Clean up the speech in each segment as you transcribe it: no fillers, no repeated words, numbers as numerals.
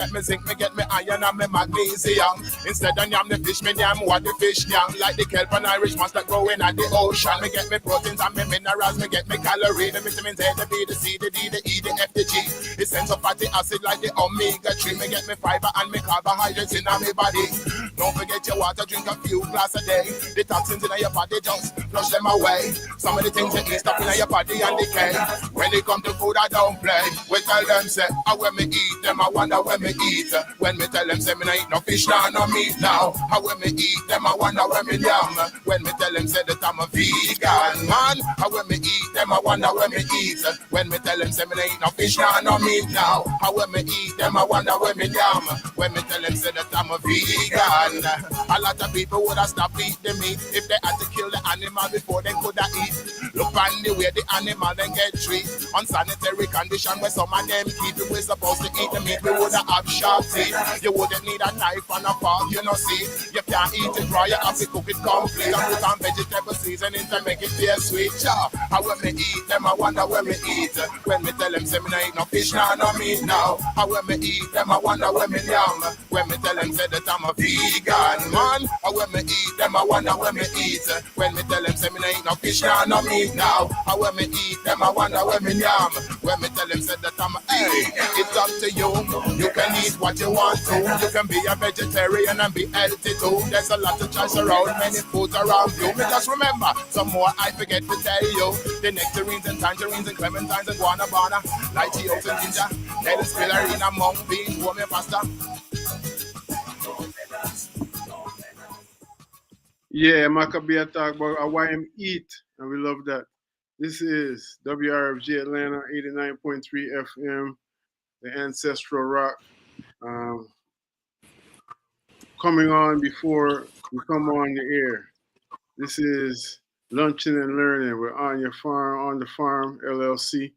Let me zinc, me get me iron and me magnesium. Instead of yam the fish, me yam what the fish yam. Like the kelp and Irish mustard growing at the ocean. Me get me proteins and me minerals, me get me calories, the vitamins A, the B, the C, the D, the E, the F, the G. Essential fatty acid like the omega-3. Me get me fiber and me carbohydrates in my body. Don't forget your water, drink a few glasses a day. The toxins in your body, just flush them away. Some of the things that eat stuff in your body and decay. When it come to food, I don't play. We tell them, say, when me eat them, I wonder when me eat. When me tell them, say, me no eat no fish, no meat now. How when me eat them, I wonder when me yam. When me tell them, say that I'm a vegan, man. How when me eat them, I wonder when me eat. When me tell them, say, me no eat no fish, no meat now. How when me eat them, I wonder when me yam. When me tell them, say that I'm a vegan. A lot of people would have stopped eating the meat if they had to kill the animal before they could have eat. Look on the way the animal then get treated. Unsanitary condition where some of them keep it. We're supposed to eat the meat, we would have sharp teeth. You wouldn't need a knife and a fork, you know, see. You can't eat it raw, you have to cook it complete. And put on vegetable seasoning to make it taste sweet. How when me eat them, I wonder when me eat. When me tell them, say me no eat no fish, no meat now. How when me eat them, I wonder when me yam. When me tell them, say that I'm a vegan, man. How when me eat them, I wonder when me eat. When me tell them, say me no eat no fish, no meat now. How when me eat them, I wonder when me yam. When me tell them, say that I'm a, hey, it's up to you. You can eat what you want to. You can be a vegetarian and be healthy too. There's a lot of choice around, many foods around you. But just remember, some more I forget to tell you. The nectarines and tangerines and clementines and guanabana, lycheos and ginger, nail spirulina, mung beans, warm pasta. Yeah, Maccabee talk about how I eat, and we love that. This is WRFG Atlanta 89.3 FM, the Ancestral Rock. Coming on before we come on the air. This is Luncheon and Learning. We're on the farm, LLC,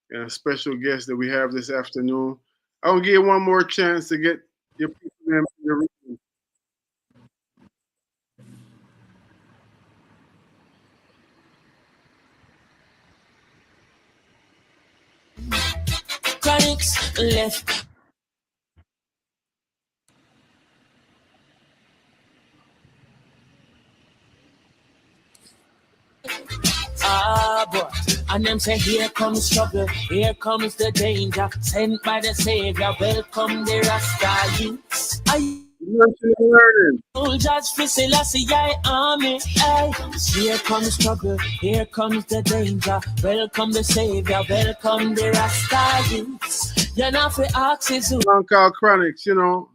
and a special guest that we have this afternoon. I'll give you one more chance to get your people in the room. Chronics left. Boy. And them say, here comes trouble, here comes the danger, sent by the Savior, welcome the Rasta youths. Soldiers for Selassie army. Ay. Here comes trouble, here comes the danger, welcome the Savior, welcome the Rasta youths. You're not for axes. Called Chronics, you know.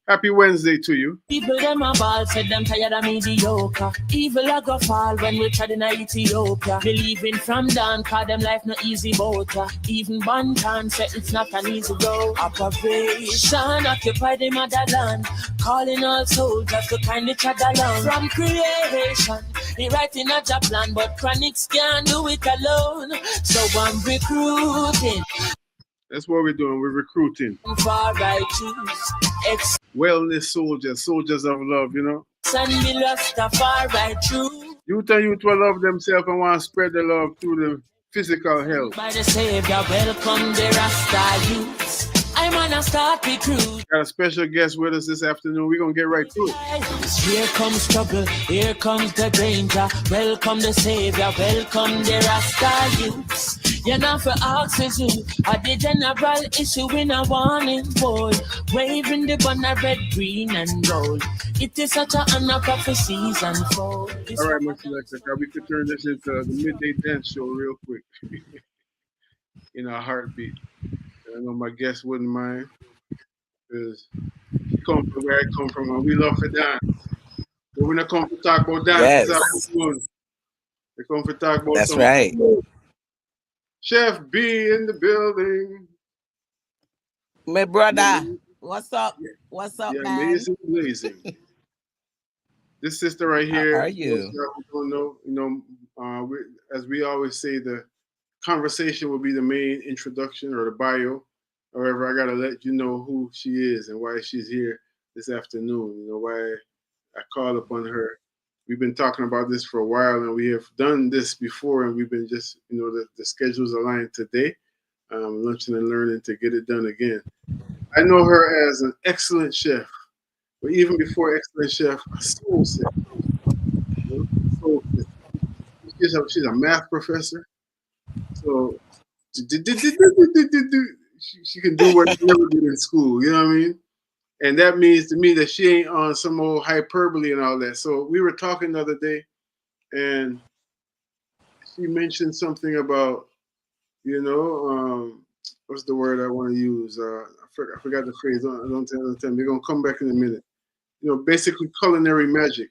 Happy Wednesday to you. People them a ball, said them tired of mediocre. Evil a go fall when we tried in Ethiopia. Believing from down, cause them life no easy boat. Even Bantan said it's not an easy road. Operation occupy the motherland, calling all soldiers to kind each other along. From creation, he writing a job plan, but Chronics can't do it alone. So I'm recruiting. That's what we're doing. We're recruiting. Wellness soldiers, soldiers of love, you know. Youth and youth will love themselves and want to spread the love through the physical health. By the Savior, welcome the Rasta youths. I'm on a start recruit. Got a special guest with us this afternoon. We're going to get right to it. Here comes trouble, here comes the danger. Welcome the Savior, welcome the Rasta youths. You're not for oxygen, or the general issue in a warning boy. Waving the banner red, green, and gold. It is such an honor for the season fall. All right, Mr. Lexicon, we could turn this into the midday dance show real quick. In a heartbeat. I know my guest wouldn't mind, because he come from where I come from, and we love to dance. But when they come to talk about dance, yes. They come to talk about that's right. Chef B in the building. My brother, what's up? What's up, man? Amazing. This sister right here. How are you? Don't know, as we always say, the conversation will be the main introduction or the bio. However, I gotta let you know who she is and why she's here this afternoon. You know, why I called upon her. We've been talking about this for a while, and we have done this before, and we've been just, the schedules aligned today, lunching and learning to get it done again. I know her as an excellent chef, but even before excellent chef, a soul chef. You know? Soul chef. She's a math professor, so she can do what she never did in school. You know what I mean? And that means to me that she ain't on some old hyperbole and all that. So we were talking the other day, and she mentioned something about, what's the word I want to use? I forgot the phrase. Don't tell me. They're gonna come back in a minute. Basically culinary magic.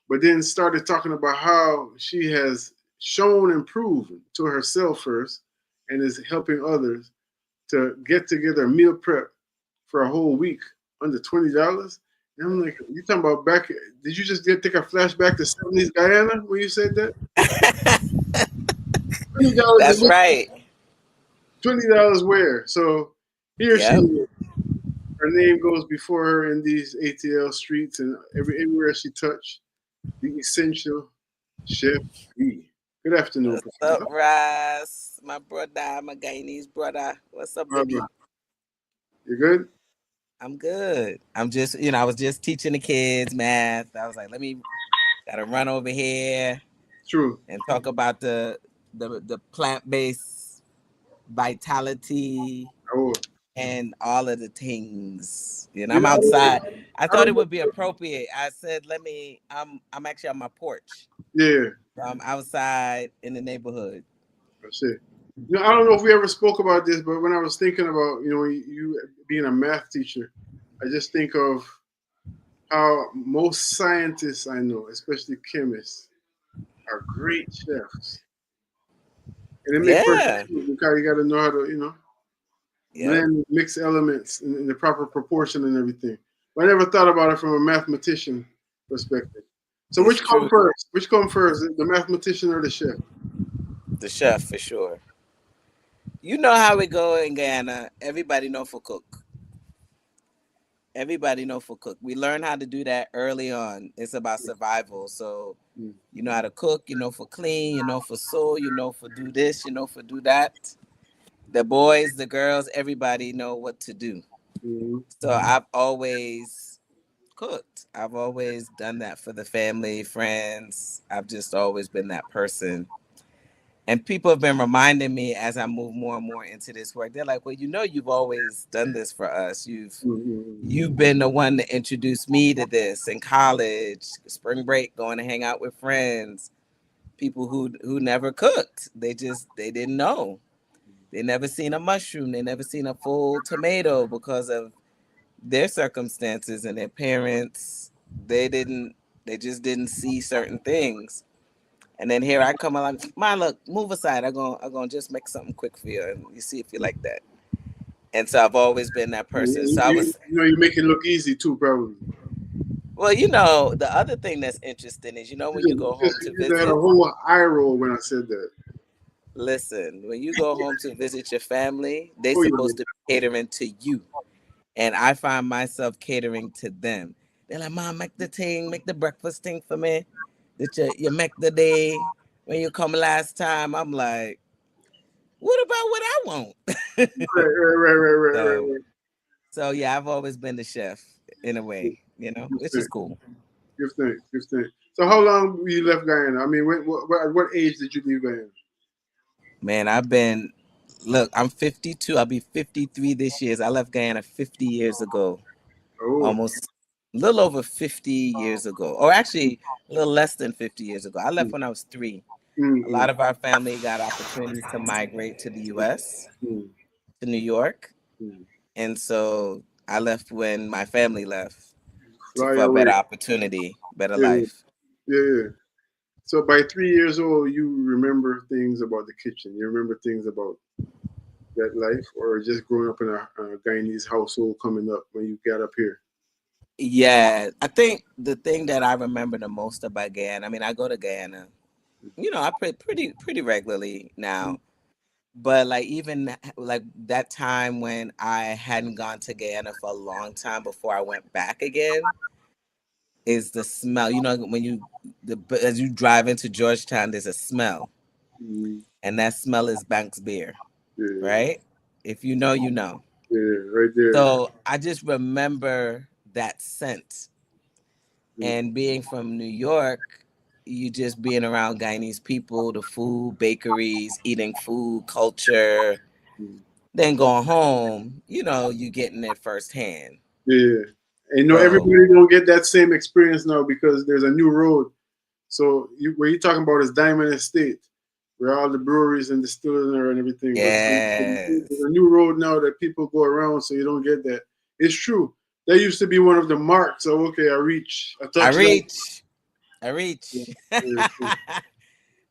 But then started talking about how she has shown and proven to herself first, and is helping others to get together meal prep for a whole week under $20. And I'm like, you talking about back? Did you just take a flashback to '70s Guyana when you said that? $20 That's a week. right. $20 where? So here she Yep. is. Her name goes before her in these ATL streets and everywhere she touched. The essential chef B. Good afternoon, What's up, Professor. Ras? My brother, my Guyanese brother. What's up, baby? You good? I'm good. I'm just, I was just teaching the kids math. I was like, gotta run over here True. and talk about the plant-based vitality Oh, and all of the things. you I'm know, outside. I I thought don't it know. would be appropriate. I said, I'm actually on my porch. Yeah, I'm outside in the neighborhood. that's it. I don't know if we ever spoke about this, but when I was thinking about, you being a math teacher, I just think of how most scientists I know, especially chemists, are great chefs. And it makes perfect Yeah. sense because you got to know how to, Yep. blend, mix elements in the proper proportion and everything. But I never thought about it from a mathematician perspective. So It's which come true. first? Which come first, the mathematician or the chef? The chef for sure. You know how we go in Guyana. Everybody know for cook. Everybody know for cook. We learn how to do that early on. It's about survival. So Mm. you know how to cook, for clean, for sew, for do this, for do that. The boys, the girls, everybody know what to do. Mm. So I've always cooked. I've always done that for the family, friends. I've just always been that person. And people have been reminding me as I move more and more into this work. They're like, "Well, you've always done this for us. Mm. You've been the one that introduced me to this in college, spring break, going to hang out with friends, people who never cooked. They didn't know. They never seen a mushroom. They never seen a full tomato because of their circumstances and their parents. They just didn't see certain things. And then here I come along, man, look, move aside. I'm gonna just make something quick for you and you see if you like that. And so I've always been that person. So I was You make it look easy too, probably. well, the other thing that's interesting is when you go home to You just had a visit, whole eye roll when I said that. listen, when you go home to visit your family, they Oh yeah. supposed to be catering to you. And I find myself catering to them. They're like, Mom, make the breakfast thing for me. That you make the day when you come last time. I'm like, what about what I want? so Right. so yeah, I've always been the chef in a way, Good which is thing. cool. Good thing. Good thing. So how long you left Guyana? I mean, at what age did you leave Guyana? Man, look, I'm 52. I'll be 53 this year. I left Guyana 50 years ago. Oh. Almost a little over 50 years ago. Or actually a little less than 50 years ago. I left when I was 3. A Mm-hmm. lot of our family got opportunities to migrate to the US, Mm-hmm. to New York. Mm-hmm. And so I left when my family left Fly for a better away. opportunity, better Yeah. life. Yeah. So by 3 years old, you remember things about the kitchen. You remember things about that life, or just growing up in a Guyanese household coming up when you got up here. Yeah, I think the thing that I remember the most about Guyana, I mean, I go to Guyana, I pretty regularly now. But like even like that time when I hadn't gone to Guyana for a long time before I went back again is the smell. When as you drive into Georgetown, there's a smell, Mm, and that smell is Banks beer, yeah. right? If you know, you know. Yeah, right there. So I just remember that scent. Mm, And being from New York, you just being around Guyanese people, the food, bakeries, eating food, culture, mm. then going home, you getting it firsthand. Yeah. And So everybody don't get that same experience now because there's a new road. So where you're talking about is Diamond Estate, where all the breweries and distillers are and everything. But there's yes, a new road now that people go around, so you don't get that. It's true. That used to be one of the marks. So okay, I I touched that. reach, I Yeah, reach. yeah,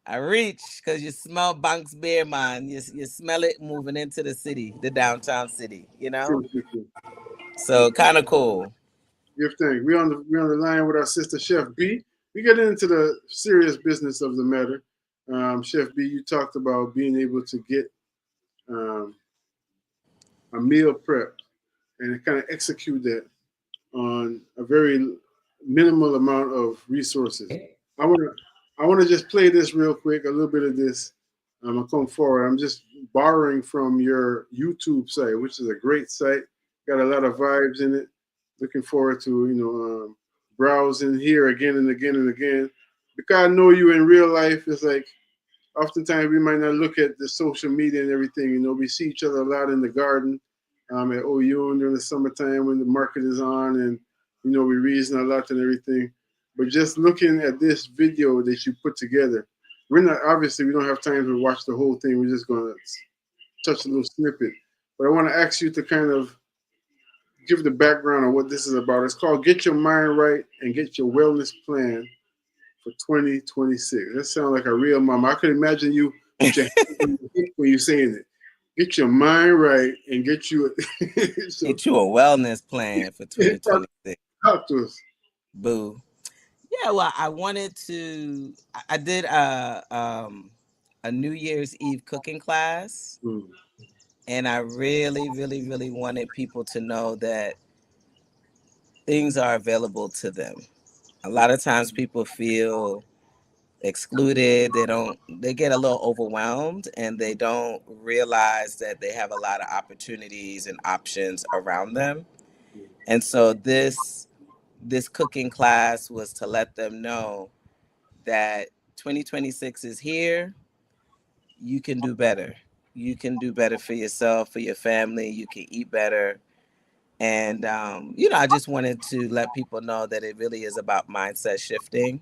I reach because you smell Banks beer, man. You smell it moving into the city, the downtown city, true, true, true. So kind of cool. Give thanks. We on the line with our sister Chef B. We get into the serious business of the matter. Chef B, you talked about being able to get um, a meal prep and kind of execute that on a very minimal amount of resources. I want to I want to just play this real quick, a little bit of this. I'll come forward. I'm just borrowing from your YouTube site, which is a great site. Got a lot of vibes in it. Looking forward to browsing here again and again and again. Because I know you in real life, it's like oftentimes we might not look at the social media and everything. We see each other a lot in the garden at OU during the summertime when the market is on, and we reason a lot and everything. But just looking at this video that you put together, we're not obviously we don't have time to watch the whole thing. We're just going to touch a little snippet. But I want to ask you to kind of give the background of what this is about. It's called "Get Your Mind Right and Get Your Wellness Plan for 2026." That sounds like a real mama. I could imagine you with your hands on your hip when you're saying it. Get your mind right and get you. So Get you a wellness plan for talk, 2026. talk to us. Boo. Yeah, well, I wanted to. I did a New Year's Eve cooking class, Mm, and I really, really, really wanted people to know that things are available to them. A lot of times people feel excluded, they get a little overwhelmed, and they don't realize that they have a lot of opportunities and options around them. And so this cooking class was to let them know that 2026 is here. You can do better. You can do better for yourself, for your family. You can eat better. And, I just wanted to let people know that it really is about mindset shifting.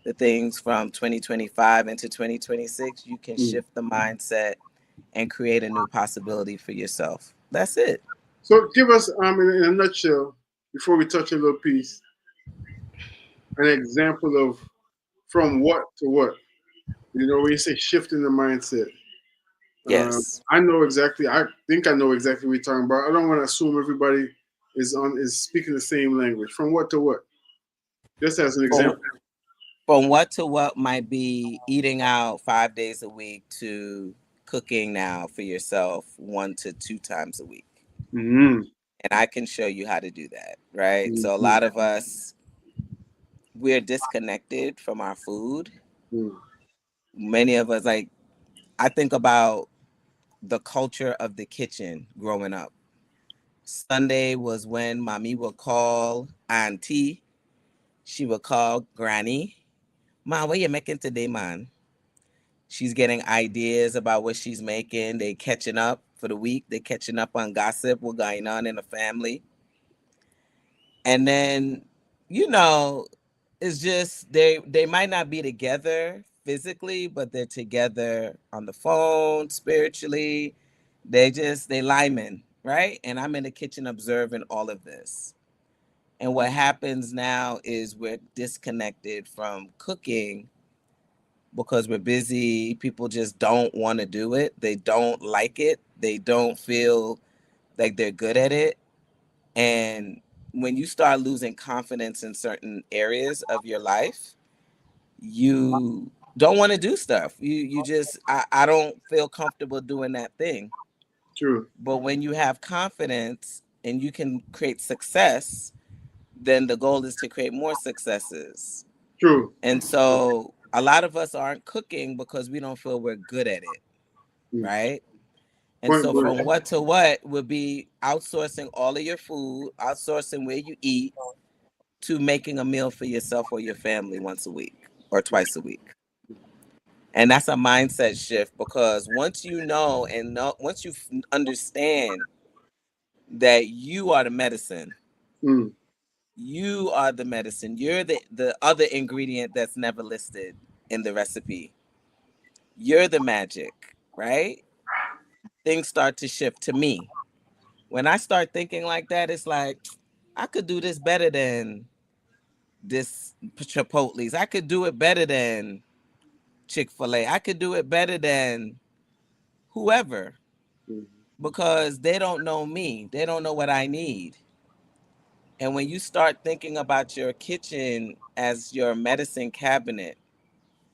The things from 2025 into 2026, you can mm. shift the mindset and create a new possibility for yourself. That's it. So give us, in a nutshell, before we touch a little piece, an example of from what to what. When you say shifting the mindset, Yes. I know exactly. I think I know exactly what you're talking about. I don't want to assume everybody is speaking the same language. From what to what? Just as an From, example. from what to what might be eating out 5 days a week to cooking now for yourself 1 to 2 times a week. Mm-hmm. And I can show you how to do that, right? So a Mm-hmm. lot of us, we're disconnected from our food. Mm-hmm. Many of us, like, I think about the culture of the kitchen growing up. Sunday was when mommy would call auntie. She would call granny. Ma, what you making today, man? She's getting ideas about what she's making. They catching up for the week. They catching up on gossip, what's going on in the family. And then, you know, it's just they might not be together physically, but they're together on the phone, spiritually. They lyman, right? And I'm in the kitchen observing all of this. And what happens now is we're disconnected from cooking because we're busy. People just don't want to do it. They don't like it. They don't feel like they're good at it. And when you start losing confidence in certain areas of your life, you don't want to do stuff. You just I don't feel comfortable doing that thing. True. But when you have confidence and you can create success, then the goal is to create more successes. True. And so a lot of us aren't cooking because we don't feel we're good at it, Mm. right? And Point so from blank. what to what would be outsourcing all of your food, outsourcing where you eat, to making a meal for yourself or your family once a week or twice a week. And that's a mindset shift, because once you know and know, once you understand that you are the medicine, Mm, you are the medicine, you're the other ingredient that's never listed in the recipe. You're the magic, right? Things start to shift to me. When I start thinking like that, it's like, I could do this better than this Chipotle's. I could do it better than Chick-fil-A. I could do it better than whoever, mm, because they don't know me. They don't know what I need. And when you start thinking about your kitchen as your medicine cabinet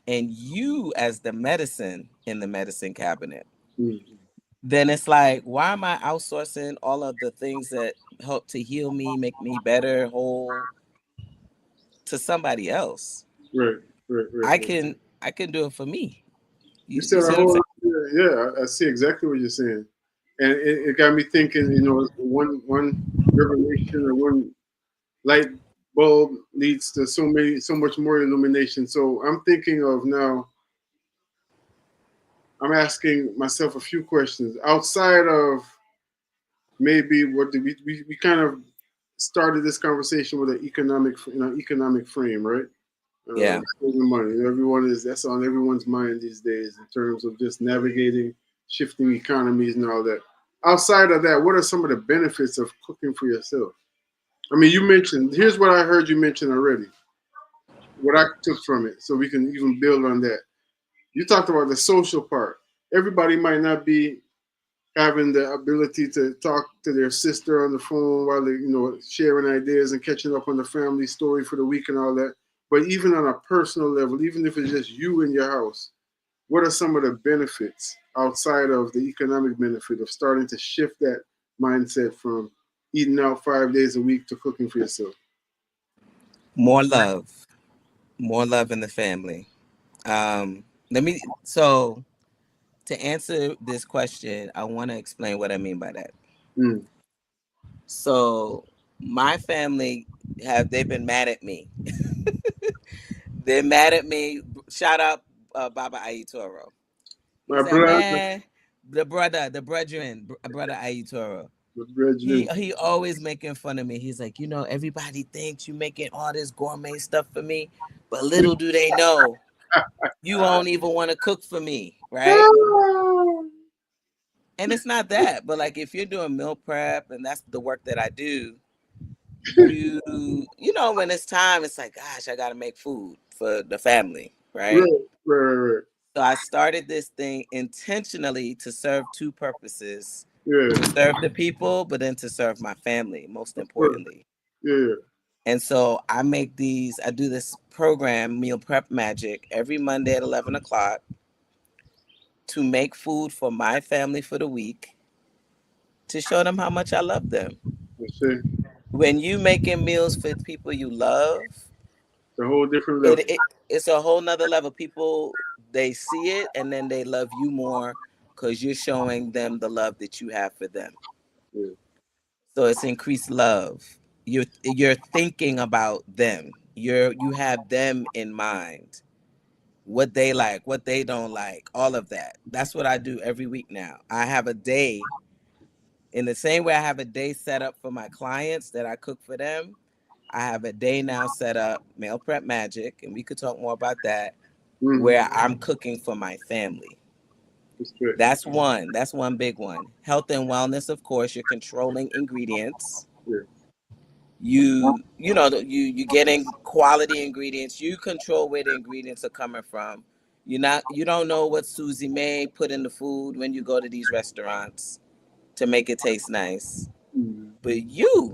and you as the medicine in the medicine cabinet, mm. then it's like, why am I outsourcing all of the things that help to heal me, make me better, whole, to somebody else? Right, right, right, I right. can I can do it for me. You You said see a what I'm whole, saying? yeah, I see exactly what you're saying. And it got me thinking, one revelation or one light bulb leads to so much more illumination. So I'm thinking of now, I'm asking myself a few questions outside of maybe what did we kind of started this conversation with an economic frame, right? Yeah. Saving money. Everyone is that's on everyone's mind these days in terms of just navigating shifting economies and all that. Outside of that, what are some of the benefits of cooking for yourself? I mean, you mentioned. Here's what I heard you mention already. What I took from it, so we can even build on that. You talked about the social part. Everybody might not be having the ability to talk to their sister on the phone while they, sharing ideas and catching up on the family story for the week and all that. But even on a personal level, even if it's just you in your house, what are some of the benefits outside of the economic benefit of starting to shift that mindset from eating out 5 days a week to cooking for yourself? More love. More love in the family. Let me so to answer this question, I want to explain what I mean by that. Mm. So my family they've been mad at me. They're mad at me. Shout out Baba Ayatoro. He My said, blood, man, the brethren, brother Ayatoro. the brethren. He always making fun of me. He's like, everybody thinks you making all this gourmet stuff for me, but little do they know you won't even want to cook for me, right? And it's not that, but like if you're doing meal prep and that's the work that I do, when it's time, it's like, gosh, I gotta make food for the family, right? Right, right. So I started this thing intentionally to serve two purposes: Yeah, to serve the people, but then to serve my family, most of course. importantly. Yeah, And so I do this program, Meal Prep Magic, every Monday at 11 o'clock to make food for my family for the week, to show them how much I love them. I see. When you making meals for people you love, It's a whole different level. it's a whole nother level. People, they see it and then they love you more because you're showing them the love that you have for them. Yeah, So it's increased love. You're thinking about them. You have them in mind. What they like, what they don't like, all of that. That's what I do every week now. I have a day, in the same way I have a day set up for my clients that I cook for them. I have a day now set up, Meal Prep Magic, and we could talk more about that, mm-hmm. where I'm cooking for my family. Respect. That's one big one. Health and wellness, of course, you're controlling ingredients. Yeah, You getting quality ingredients. You control where the ingredients are coming from. You don't know what Susie May put in the food when you go to these restaurants to make it taste nice. mm-hmm. But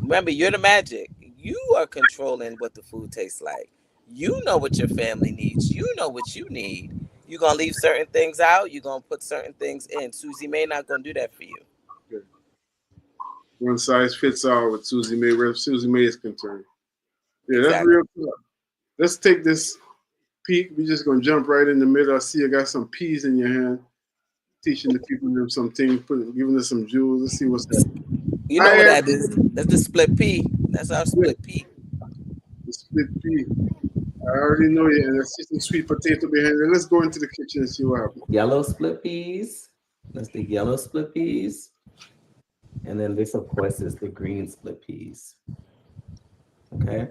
remember, you're the magic. You are controlling what the food tastes like. You know what your family needs. You know what you need. You're gonna leave certain things out. You're gonna put certain things in. Susie May not gonna do that for you. Yeah. One size fits all with Susie May, where Susie May is concerned. Yeah, that's Exactly. real talk. Let's take this peek. We're just gonna jump right in the middle. I see you got some peas in your hand. teaching the people them some things, giving us some jewels. Let's see what's happening. You know what I that is? That's the split pea. That's our yeah, split pea. the split pea. I already know you, and I see some sweet potato behind it. Let's go into the kitchen and see what happens. Yellow split peas. That's the yellow split peas. And then this, of course, is the green split peas. Okay.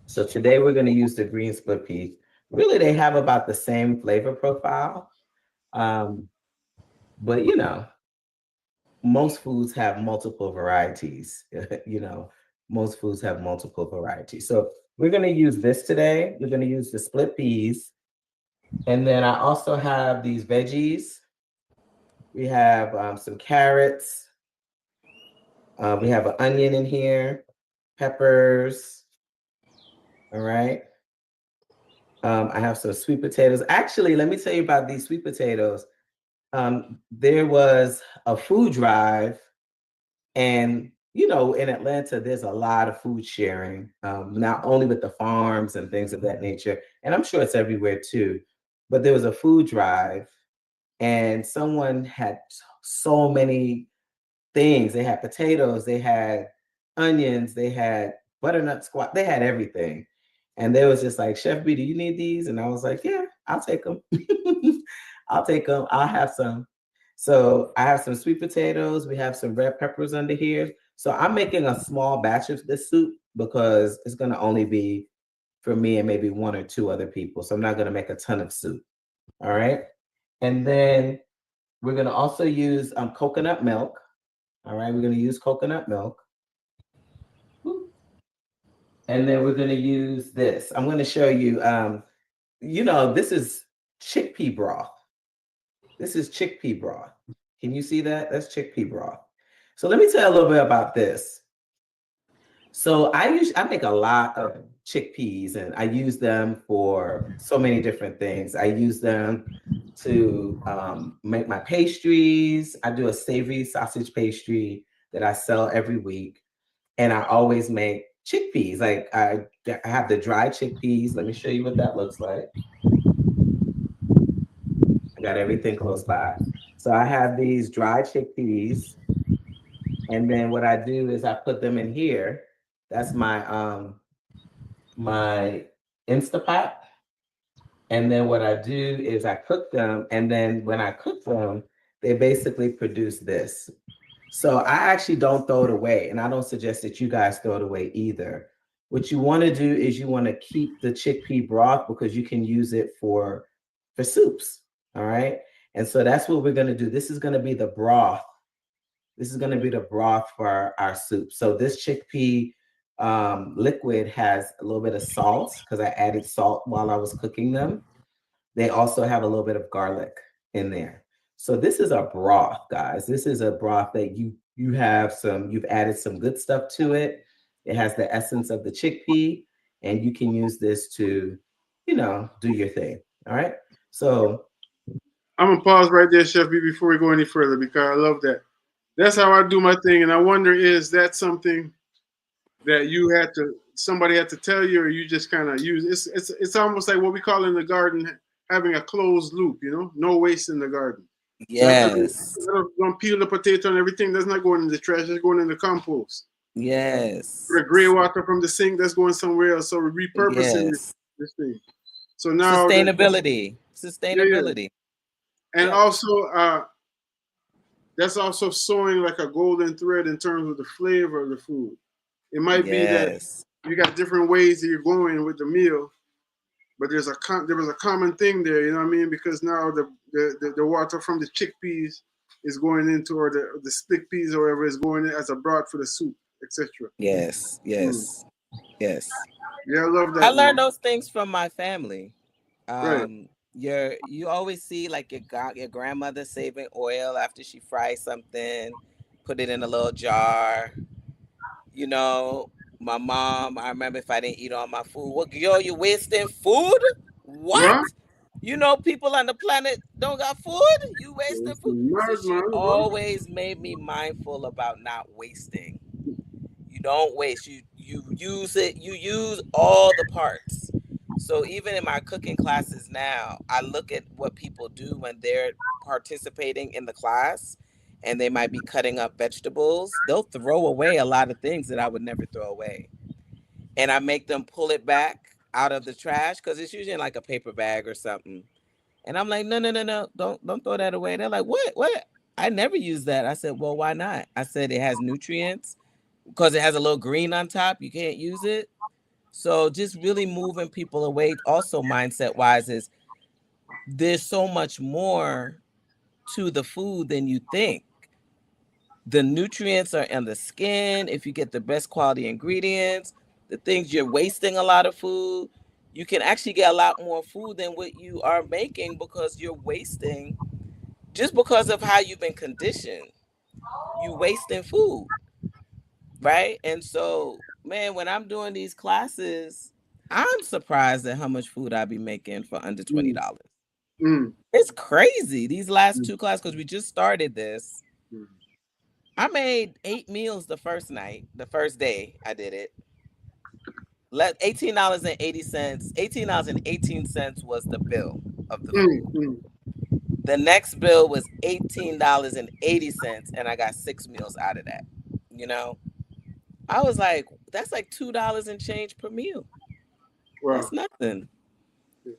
So today we're going to use the green split peas. Really, they have about the same flavor profile. But you know, most foods have multiple varieties. You know, most foods have multiple varieties. So we're going to use this today. We're going to use the split peas. And then I also have these veggies. We have some carrots. We have an onion in here, peppers. All right. I have some sweet potatoes. Actually, let me tell you about these sweet potatoes. There was a food drive, and you know, in Atlanta, there's a lot of food sharing, not only with the farms and things of that nature, and I'm sure it's everywhere too. But there was a food drive, and someone had so many things. They had potatoes, they had onions, they had butternut squash, they had everything. And they was just like, Chef B, do you need these? And I was like, yeah, I'll take them. I'll take them. I'll have some. So I have some sweet potatoes. We have some red peppers under here. So I'm making a small batch of this soup because it's going to only be for me and maybe one or two other people. So I'm not going to make a ton of soup. All right. And then we're going to also use coconut milk. All right. We're going to use coconut milk. And then we're going to use this. I'm going to show you, you know, this is chickpea broth. This is chickpea broth. Can you see that? That's chickpea broth. So let me tell you a little bit about this. So I make a lot of chickpeas, and I use them for so many different things. I use them to make my pastries. I do a savory sausage pastry that I sell every week. And I always make chickpeas. Like I have the dried chickpeas. Let me show you what that looks like. I got everything close by. So I have these dried chickpeas. And then what I do is I put them in here. That's my Instapot. And then what I do is I cook them. And then when I cook them, they basically produce this. So I actually don't throw it away, and I don't suggest that you guys throw it away either. What you want to do is you want to keep the chickpea broth because you can use it for soups. All right. And so that's what we're going to do. This is going to be the broth. This is going to be the broth for our soup. So this chickpea liquid has a little bit of salt because I added salt while I was cooking them. They also have a little bit of garlic in there. So this is a broth, guys. This is a broth that you've added some good stuff to it. It has the essence of the chickpea, and you can use this to, you know, do your thing. All right. So I'm gonna pause right there, Chef B, before we go any further because I love that. That's how I do my thing, and I wonder, is that something that somebody had to tell you, or you just kind of use? It's almost like what we call in the garden having a closed loop, you know, no waste in the garden. yes, So don't peel the potato and everything. That's not going in the trash. It's going in the compost. yes, The gray water from the sink, that's going somewhere else. So we're repurposing yes. this thing. So now Sustainability. Yeah. And Yeah. also that's also sewing like a golden thread in terms of the flavor of the food. It might be that Yes. you got different ways that you're going with the meal, but there was a common thing there, you know what I mean? Because now the water from the chickpeas is going into, or the split peas or whatever is going in as a broth for the soup, etc. Yes. Mm. Yes. Yes. Yeah, I love I that, man. learned those things from my family. Right. You always see like your grandmother saving oil after she fries something, put it in a little jar. You know, my mom, I remember if I didn't eat all my food, what girl, you wasting food? What? What? You know, people on the planet don't got food. You wasting It's food. So mad, she man, bro. always made me mindful about not wasting. You don't waste. You use it. You use all the parts. So even in my cooking classes now, I look at what people do when they're participating in the class and they might be cutting up vegetables, they'll throw away a lot of things that I would never throw away. And I make them pull it back out of the trash because it's usually in like a paper bag or something. And I'm like, no, no, no, no, don't throw that away. They're like, what? What? I never use that. I said, well, why not? I said it has nutrients because it has a little green on top. You can't use it. So just really moving people away. Also, mindset wise, is there's so much more to the food than you think. The nutrients are in the skin. If you get the best quality ingredients, the things you're wasting a lot of food, you can actually get a lot more food than what you are making because you're wasting just because of how you've been conditioned. You wasting food, right? And so, man, when I'm doing these classes, I'm surprised at how much food I be making for under $20. Mm. It's crazy. These last Mm. two classes, because we just started this, Mm. I made 8 meals the first night, the first day I did it. $18.80. $18.18 was the bill of the Mm. food. Mm. The next bill was $18.80, and I got 6 meals out of that. You know, I was like, that's like $2 and change per meal. Wow. That's nothing.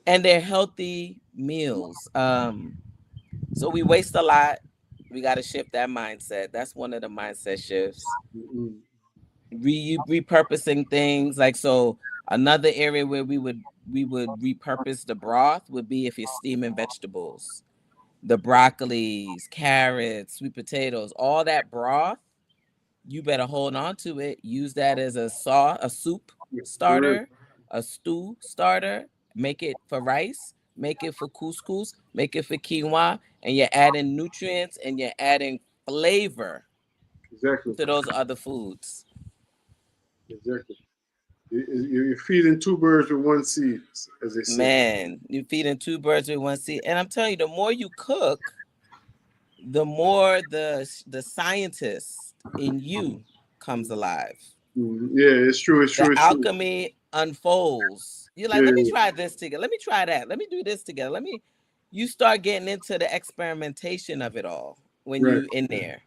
And they're healthy meals. So we waste a lot. We got to shift that mindset. That's one of the mindset shifts. Mm. Repurposing things, like, so another area where we would repurpose the broth would be if you're steaming vegetables, the broccolis, carrots, sweet potatoes, all that broth, you better hold on to it. Use that as a soup For real. starter, a stew starter. Make it for rice, make it for couscous, make it for quinoa, and you're adding nutrients and you're adding flavor Exactly. to those other foods. Exactly. You're feeding two birds with one seed, as they say. Man, you're feeding two birds with one seed. And I'm telling you, the more you cook, the more the scientist in you comes alive. Mm. Yeah, it's true. It's The true. It's true. alchemy unfolds. You're like, Yeah. let me try this together. Let me try that. Let me do this together. You start getting into the experimentation of it all when Right. you in there.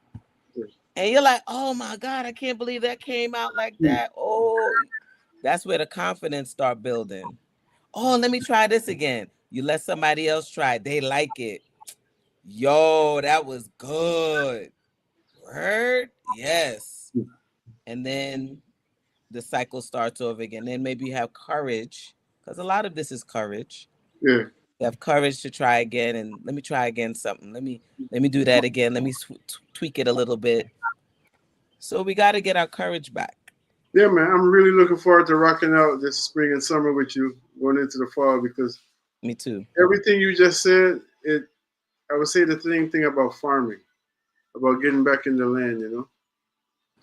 Right. And you're like, oh my God, I can't believe that came out like Mm. that. Oh, that's where the confidence start building. Oh, let me try this again. You let somebody else try it. They like it. Yo, that was good. Word? Yes. And then the cycle starts over again. Then maybe you have courage, because a lot of this is courage. Yeah. You have courage to try again, and let me try again something. Let me do that again. Let me tweak it a little bit. So we got to get our courage back. Yeah, man. I'm really looking forward to rocking out this spring and summer with you going into the fall because Me too. everything you just said, I would say the same thing about farming, about getting back in the land,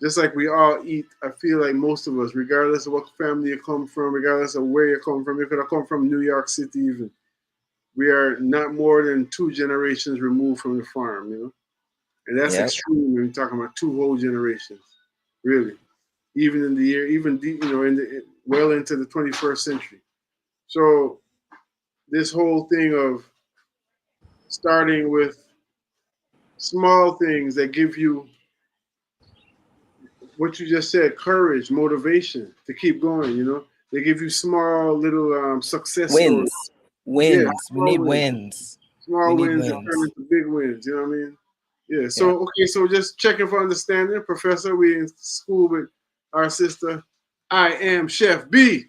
Just like we all eat, I feel like most of us, regardless of what family you come from, regardless of where you come from, you could have come from New York City even. We are not more than 2 generations removed from the farm. And that's Yep. extreme when you're talking about 2 whole generations, really. Even in the year, even well into the 21st century. So this whole thing of starting with small things that give you what you just said, courage, motivation to keep going. They give you small little success stories. Wins. Yeah, Wins. We small need wins. wins. We Small need wins that turn wins. into big wins. You know what I mean? Yeah. Yeah. So okay. So just checking for understanding, Professor. We in school with our sister. I am Chef B.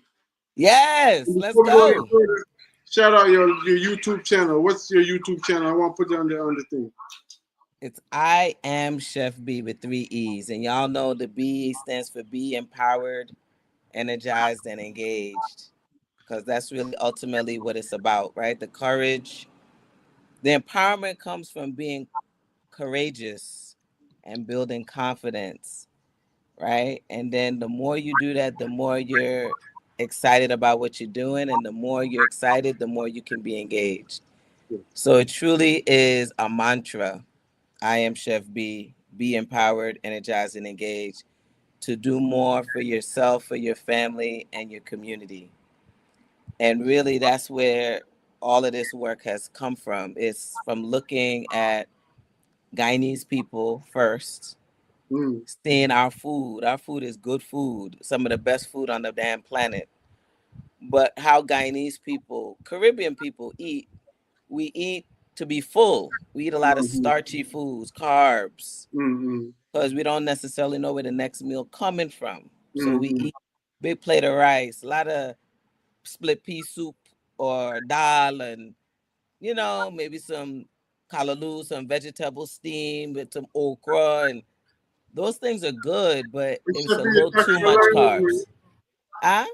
Yes. And Let's before we go any go. further, shout out your YouTube channel. What's your YouTube channel? I want to put it on the thing. It's I am Chef B with 3 E's. And y'all know the B stands for be empowered, energized, and engaged. Because that's really ultimately what it's about, right? The courage, the empowerment comes from being courageous and building confidence, right? And then the more you do that, the more you're excited about what you're doing. And the more you're excited, the more you can be engaged. So it truly is a mantra. I am Chef B. Be empowered, energized, and engaged to do more for yourself, for your family, and your community. And really, that's where all of this work has come from. It's from looking at Guyanese people first, Mm. seeing our food. Our food is good food, some of the best food on the damn planet. But how Guyanese people, Caribbean people eat, we eat to be full. We eat a lot of Mm-hmm. starchy foods, carbs, Mm-hmm. because we don't necessarily know where the next meal coming from. So we Mm-hmm. eat big plate of rice, a lot of split pea soup or dal, and maybe some kalaloo, some vegetable steam with some okra, and those things are good, but it's a You're little talking too about much language. carbs. Ah,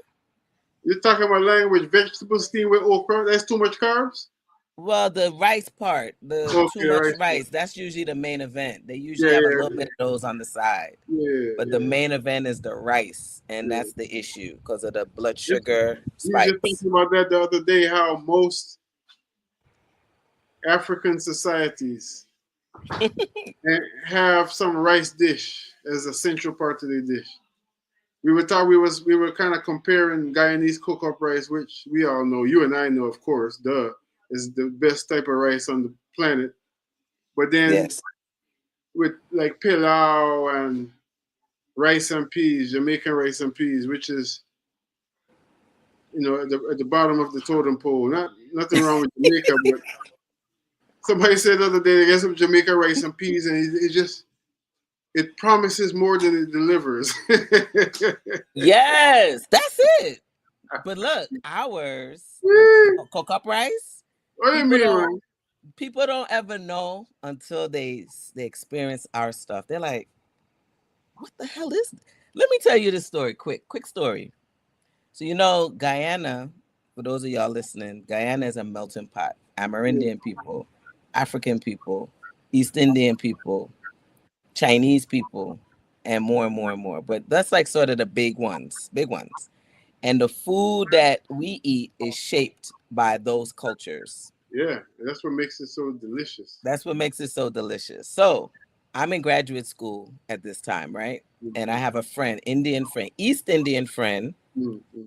You're talking about language, vegetable steam with okra. That's too much carbs. well, the rice part, the too Okay, much right. rice, that's usually the main event. They Yeah, usually have a little yeah, bit of those on the side. yeah, But the yeah, main event is the rice, and yeah. that's the issue because of the blood Just, sugar we were just spikes. talking about that the other day. How most African societies have some rice dish as a central part of the dish. We were kind of comparing Guyanese cook-up rice, which we all know, you and I know, of course, is the best type of rice on the planet. But then Yes. with like pilau and rice and peas, Jamaican rice and peas, which is at the bottom of the totem pole. Nothing wrong with Jamaica, but somebody said the other day they get some Jamaican rice and peas, and it promises more than it delivers. Yes, that's it. But look, ours, the cook up rice, What do you people mean, don't man? people don't ever know until they experience our stuff. They're like, what the hell is this? Let me tell you this story, quick story. So Guyana, for those of y'all listening, Guyana is a melting pot. Yeah, Amerindian people, African people, East Indian people, Chinese people, and more and more and more. But that's like sort of the big ones, big ones. And the food that we eat is shaped by those cultures. yeah, that's what makes it so delicious. That's what makes it so delicious. So I'm in graduate school at this time, right? And I have a friend, Indian friend, East Indian friend, Mm-hmm.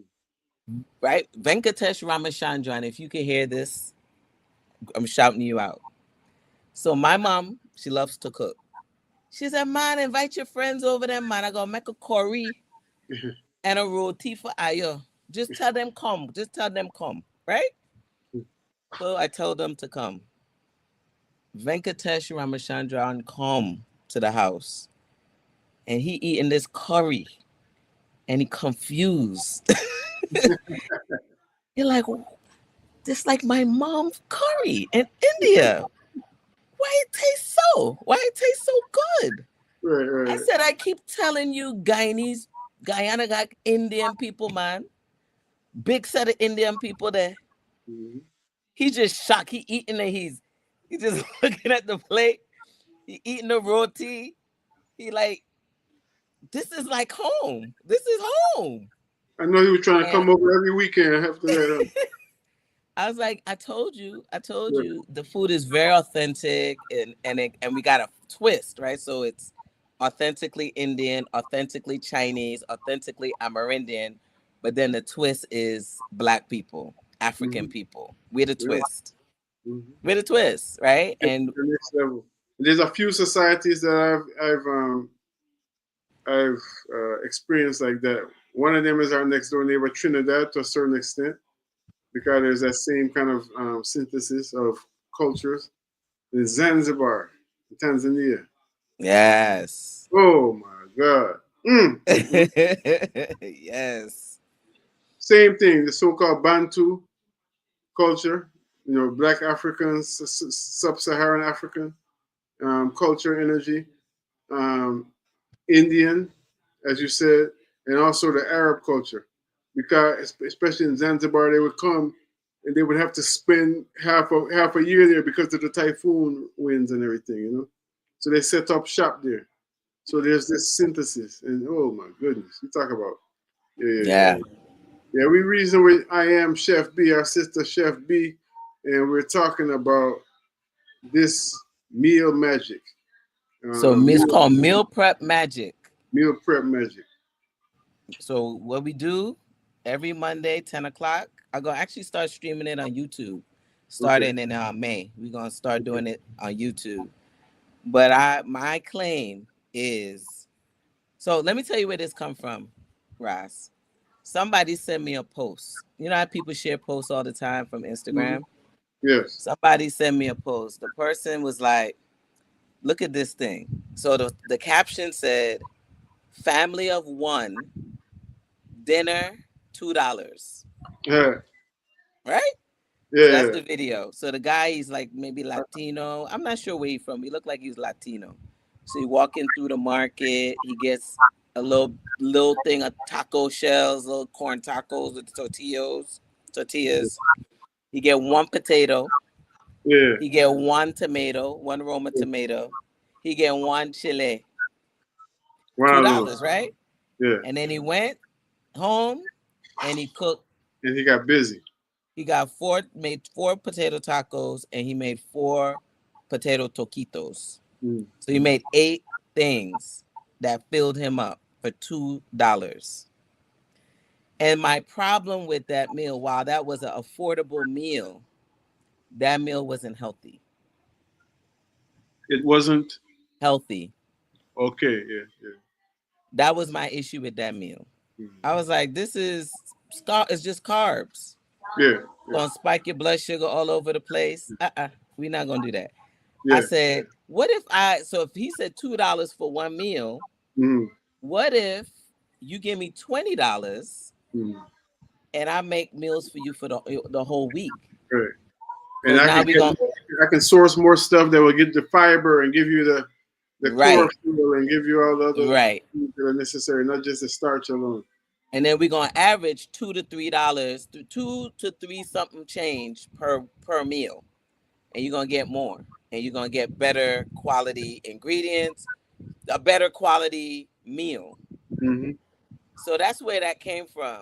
right? Venkatesh Ramachandran. If you can hear this, I'm shouting you out. So my mom, she loves to cook. She said, man, invite your friends over there, man. I gotta make a curry and a roti for Ayo. Just tell them come. Just tell them come. Right? So I told them to come. Venkatesh Ramachandran come to the house. And he eating this curry. And he confused. You're like, this like my mom's curry in India. Why it tastes so? Why it tastes so good? Right, I right. said, I keep telling you, Guyana got Indian people, man. Big set of Indian people there. Mm-hmm. He just shocked. He eating it. He just looking at the plate. He eating the roti. He like, this is like home. This is home. I know he was trying to And come over every weekend after that. I was like, I told Yeah. you, the food is very authentic, and we got a twist, right? So it's authentically Indian, authentically Chinese, authentically Amerindian, but then the twist is Black people, African Mm-hmm. people. We're the Yeah. twist. Mm-hmm. We're the twist, right? It's And the next level. There's a few societies that I've experienced like that. One of them is our next door neighbor, Trinidad, to a certain extent, because there's that same kind of synthesis of cultures. There's Zanzibar, Tanzania. yes. Oh my God. Mm. Yes. Same thing, the so-called Bantu culture, Black Africans, Sub-Saharan African culture, energy, um, Indian, as you said, and also the Arab culture. Because especially in Zanzibar, they would come and they would have to spend half a year there because of the typhoon winds and everything. So they set up shop there. So there's this synthesis, and oh my goodness, you talk about yeah. Yeah. Yeah, we reason with I am Chef B, our sister Chef B, and we're talking about this meal magic, So it's called meal prep magic. meal prep magic. So what we do every Monday, 10 o'clock, I'm gonna actually start streaming it on YouTube. starting in May. We're gonna start doing it on YouTube. But my claim is, so let me tell you where this come from, Ras. Somebody sent me a post. You know how people share posts all the time from Instagram? Yes. Somebody sent me a post. The person was like, look at this thing. So the caption said, family of one, dinner, $2. Yeah. Right? Yeah. So that's the video. So the guy, he's like maybe Latino. I'm not sure where he's from. He looked like he's Latino. So he walking through the market. He gets a little thing of taco shells, little corn tacos with tortillas. He get one potato. Yeah. He get one tomato, one Roma tomato. He get one chile. Wow. $2, right? Yeah. And then he went home and he cooked. And he got busy. He made 4 potato tacos and he made 4 potato toquitos. So he made 8 things that filled him up for $2. And my problem with that meal, while that was an affordable meal, that meal wasn't healthy. It wasn't healthy. Okay, yeah. That was my issue with that meal. I was like, it's just carbs. Yeah. Gonna spike your blood sugar all over the place. We're not gonna do that. Yeah. I said, what if if he said $2 for one meal, what if you give me $20 and I make meals for you for the whole week? Right. And I can source more stuff that will get the fiber and give you the chlorophyll and give you all the other things that are necessary, not just the starch alone. And then we're gonna average $2 to $3, $2 to $3 something change per meal, and you're gonna get more, and you're gonna get better quality ingredients, a better quality meal. So that's where that came from,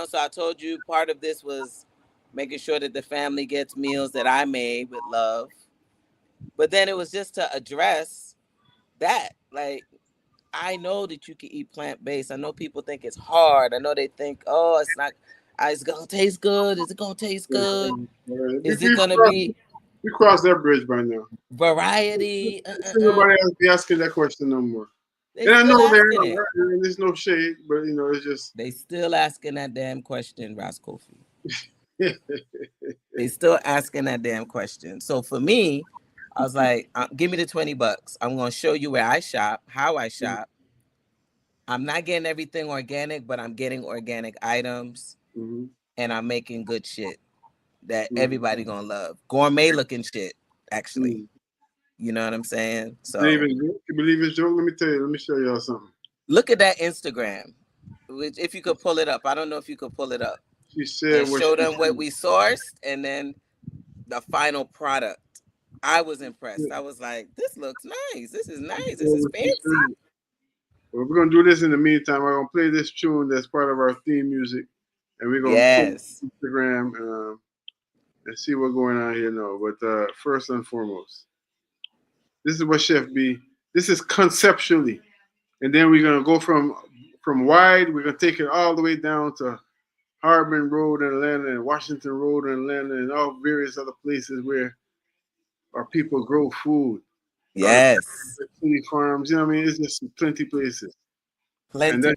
So I told you part of this was making sure that the family gets meals that I made with love, but then it was just to address that, like. I know that you can eat plant-based. I know people think it's hard. I know they think, it's not, it's going to taste good. Is it going to taste good? Is it going to be? We crossed that bridge by now. Variety. Nobody else be asking that question no more. And I know there's no shade, but, it's just. They still asking that damn question, Ras Kofi. They still asking that damn question. So for me, I was like, give me the $20. I'm going to show you where I shop, how I shop. I'm not getting everything organic, but I'm getting organic items. And I'm making good shit that everybody going to love. Gourmet looking shit, actually. You know what I'm saying? So, you believe it's joke? Let me tell you. Let me show y'all something. Look at that Instagram. If you could pull it up. I don't know if you could pull it up. She said show them what we sourced and then the final product. I was impressed. I was like, this looks nice. This is nice. This is fancy. Well, we're going to do this in the meantime. I'm going to play this tune that's part of our theme music. And we're going to put Instagram and see what's going on here now. But first and foremost, this is what Chef B, this is conceptually. And then we're going to go from wide, we're going to take it all the way down to Harbin Road in Atlanta and Washington Road in Atlanta and all various other places where our people grow food. Yes. City farms, you know what I mean? It's just plenty places. Plenty.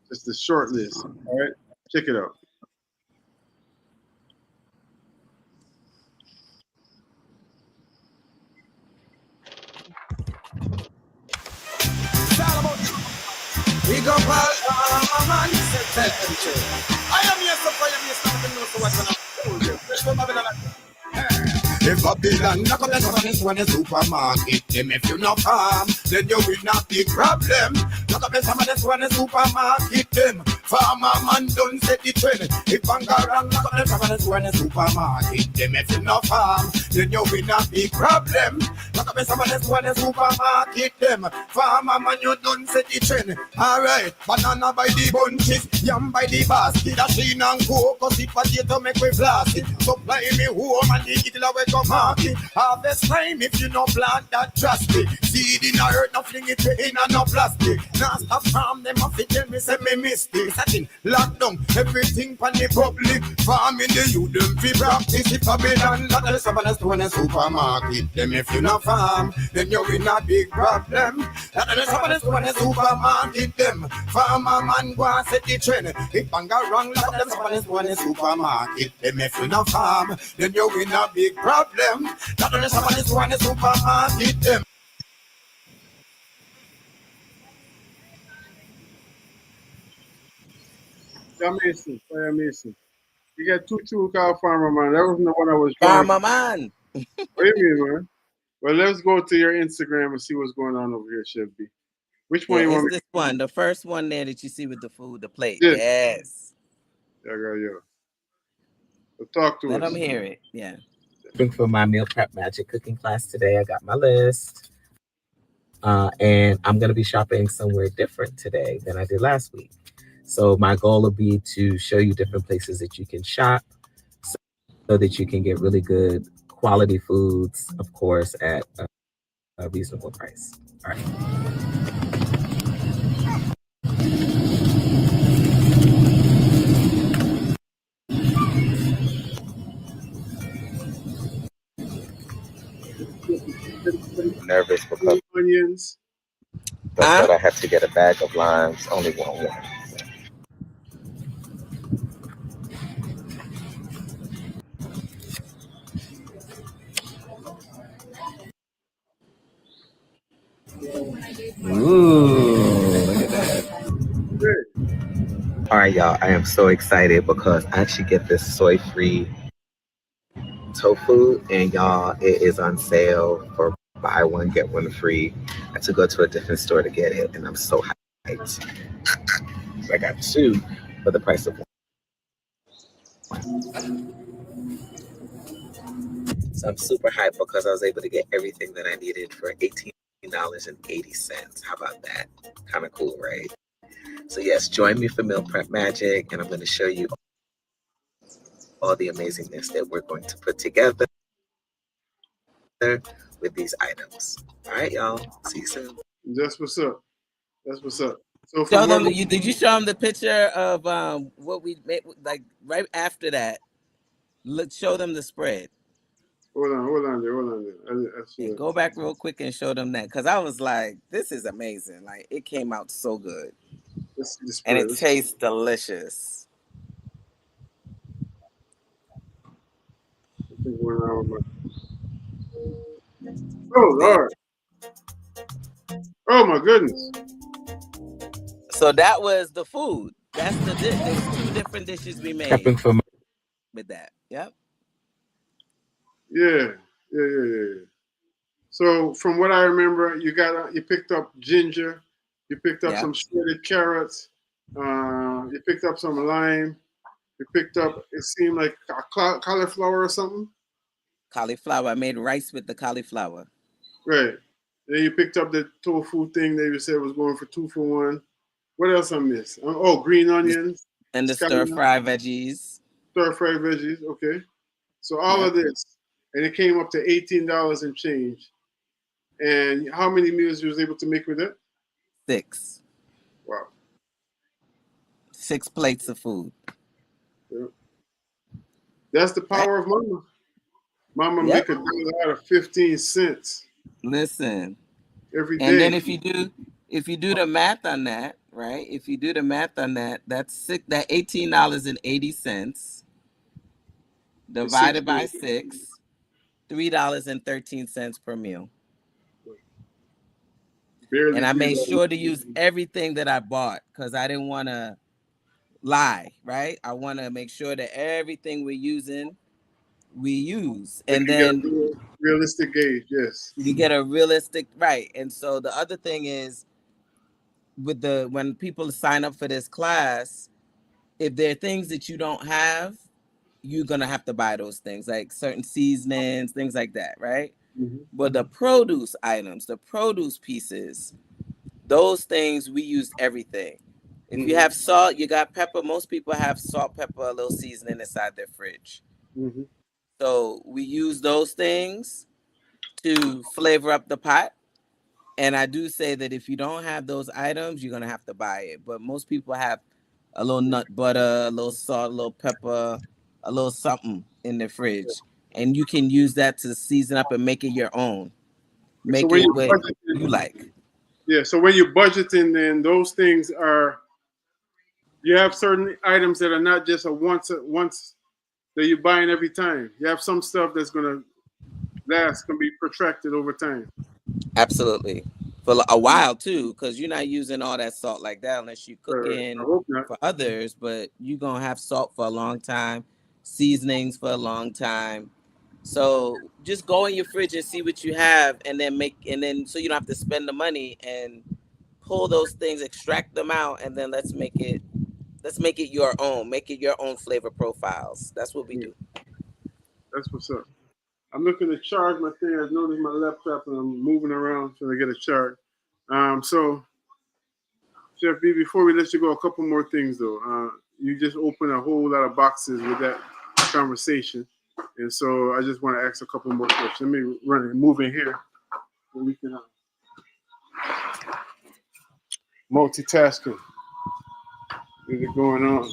Just the short list. All right, check it out. We go all man, I am here, so I am here, something knows what I'm doing. If Babylon knock on the door, this one is supermarket. Them if you not farm, then you will not be problem. Knock up the summer, this one is supermarket. Them farmer man don't set the trend. If Bangarang knock on the summer, this one is supermarket. Them if you not farm, then you will not be problem. Knock up the summer, this one is supermarket. Them farmer man you don't set the trend. Alright, banana by the bunches, yam by the basket. A sheen and cocoa, see potato make we blast it. Supply me home and the eagle away go market. Harvest time if you no plant that drastic. Seed in a earth, no fling it in a no plastic. Now stop from them off it, tell me say me mistake. assassin. Lock down everything from the public. Farming the youth, them fi practice it Babylon. Lot of the savannah stone and supermarket. Them if you not farm, then you in a big problem. Lot of the savannah stone and supermarket. Them farmer man go and set the trend. If bang a wrong, lot of them savannah stone and supermarket. Them if you not farm, then you in a big problem. Lot of the savannah stone and supermarket. Them. Amazing, very amazing. You got two true cow farmer man. That wasn't the one I was drawing. Farmer man. What do you mean, man? Well, let's go to your Instagram and see what's going on over here, Chef B. Which one Yeah, you it's want me? this one, the first one there that you see with the food, the plate. Yeah. Yes. Yeah, I got you. So talk to Let us. them hear it. Yeah. For my meal prep magic cooking class today, I got my list. And I'm going to be shopping somewhere different today than I did last week. So my goal will be to show you different places that you can shop so that you can get really good quality foods, of course, at a reasonable price. All right. Nervous because Onions. but I have to get a bag of limes, only one. Ooh, look at that. All right, y'all. I am so excited because I actually get this soy-free tofu, and y'all, it is on sale for buy one get one free. I had to go to a different store to get it, and I'm so hyped. I got two for the price of one. So I'm super hyped because I was able to get everything that I needed for $18.80. How about that? Kind of cool, right? So yes, join me for Meal Prep Magic, and I'm going to show you all the amazingness that we're going to put together with these items. All right, y'all. See you soon. That's what's up. That's what's up. So Show them. Did you show them the picture of what we made? Like right after that, show them the spread. Hold on there. And go back real quick and show them that, because I was like, this is amazing. Like, it came out so good. Let's see the spread. And it tastes delicious. Oh, Lord. Oh, my goodness. So that was the food. That's the dish. There's two different dishes we made with that. Yep. Yeah. So from what I remember, you picked up ginger, you picked up some shredded carrots, you picked up some lime, you picked up, it seemed like cauliflower or something. Cauliflower. I made rice with the cauliflower. Right. Then you picked up the tofu thing that you said was going for 2 for 1. What else I missed? Oh, green onions. And the stir-fry veggies. Stir-fry veggies, okay. So all of this, and it came up to $18 and change. And how many meals you was able to make with it? 6. Wow. 6 plates of food. Yeah. That's the power of Mama. Mama make $1 out of 15 cents. Listen. Every day. And then if you do the math on that, right? If you do the math on that, that's $18.80 divided by 6, $3.13 per meal. Barely. And I made sure to use everything that I bought because I didn't want to lie, right? I want to make sure that everything we're using, we use. And then realistic gauge, yes. You get a realistic, right. And so the other thing is when people sign up for this class, if there are things that you don't have, you're going to have to buy those things, like certain seasonings, things like that, right? Mm-hmm. But the produce items, the produce pieces, those things, we use everything. If you have salt, you got pepper. Most people have salt, pepper, a little seasoning inside their fridge. Mm-hmm. So we use those things to flavor up the pot. And I do say that if you don't have those items, you're going to have to buy it. But most people have a little nut butter, a little salt, a little pepper, a little something in the fridge, and you can use that to season up and make it your own. So Make when it you what budgeting, you like. yeah. So when you're budgeting, then those things are you have certain items that are not just a once that you're buying every time. You have some stuff that's gonna last, gonna be protracted over time. Absolutely. For a while too, because you're not using all that salt like that unless you're I cooking hope not. for others, but you're gonna have salt for a long time, seasonings for a long time. So just go in your fridge and see what you have and then so you don't have to spend the money and pull those things, extract them out, and then let's make it your own. Make it your own flavor profiles. That's what we Yeah, do. that's what's up. I'm looking to charge my thing. I noticed my laptop and I'm moving around trying to get a charge. So Chef B, before we let you go, a couple more things though. You just opened a whole lot of boxes with that conversation, and so I just want to ask a couple more questions. Let me run and move in here, so we can multitasking. Is it going on?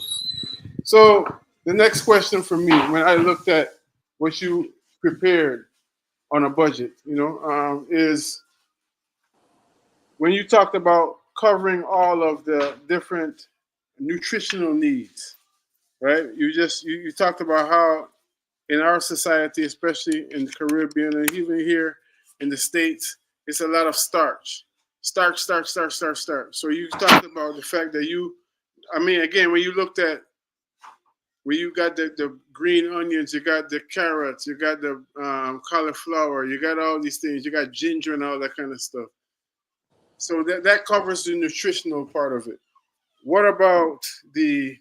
So the next question for me, when I looked at what you prepared on a budget, is when you talked about covering all of the different nutritional needs, right? You talked about how in our society, especially in the Caribbean and even here in the States, it's a lot of starch. Starch, starch, starch, starch, starch. So you talked about the fact that I mean, again, when you looked at where you got the green onions, you got the carrots, you got the cauliflower, you got all these things, you got ginger and all that kind of stuff. So that covers the nutritional part of it. What about the